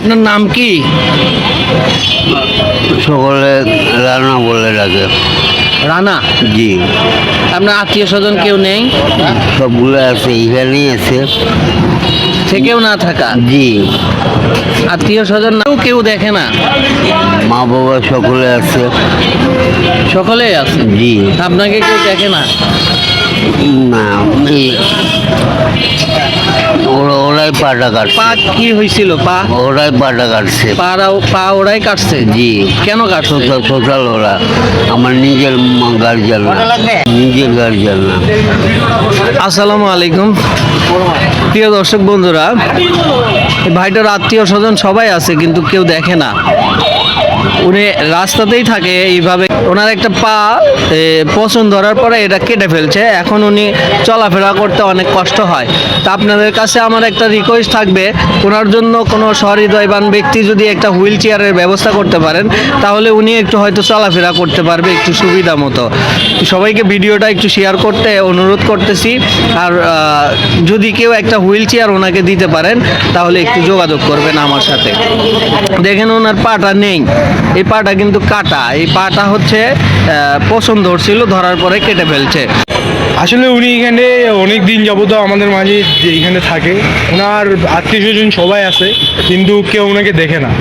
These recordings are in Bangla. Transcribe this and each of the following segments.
আপনার নাম কি? সকলে রান্না বলে ডাকে। রানা। জি, আপনার আত্মীয় স্বজন কেউ নেই? সবগুলো আছে, এখানেই আছে। থেকেও না থাকা, জি, আত্মীয় স্বজন কেউ দেখে না, মা বাবা সকলে আছে। সকলেই আছে। জি, আপনাকে কেউ দেখে না? না, ওরাই পাটা পা কাটছে। কি হয়েছিল? ওরাই পাটা কাটছে। পা ওরাই কাটছে? জি, কেন কাটছে? টোটাল ওরা। আমার নিজের গার্জিয়ান না, নিজের গার্জিয়ান না। আসসালামু আলাইকুম প্রিয় দর্শক বন্ধুরা, এই ভাইটার আত্মীয় স্বজন সবাই আছে কিন্তু কেউ দেখে না। উনি রাস্তাতেই থাকে এইভাবে। ওনার একটা পা পছন্দ ধরার পরে এটা কেটে ফেলছে। এখন উনি চলাফেরা করতে অনেক কষ্ট হয়। তা আপনাদের কাছে আমার একটা রিকোয়েস্ট থাকবে, ওনার জন্য কোনো সহৃদয়বান ব্যক্তি যদি একটা হুইল চেয়ারের ব্যবস্থা করতে পারেন তাহলে উনি একটু হয়তো চলাফেরা করতে পারবে একটু সুবিধা মতো। সবাইকে ভিডিওটা একটু শেয়ার করতে অনুরোধ করতেছি। আর যদি কেউ একটা হুইল চেয়ার ওনাকে দিতে পারেন তাহলে একটু যোগাযোগ করবেন আমার সাথে। দেখেন ওনার পাটা নেই, এই পাটা কিন্তু কাটা। এই পাটা হচ্ছে পছন্দ ধরছিল, ধরার পরে কেটে ফেলছে। আসলে উনি এখানে অনেক দিন যাবত আমাদের মাঝে যে এখানে থাকে, ওনার আত্মীয় স্বজন সবাই আছে কিন্তু কেউ ওনাকে দেখে না।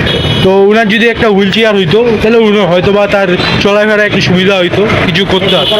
তো ওনার যদি একটা হুইল চেয়ার হইতো তাহলে হয়তো বা তার চলাফেরা একটু সুবিধা হইতো, কিছু করতে হতো।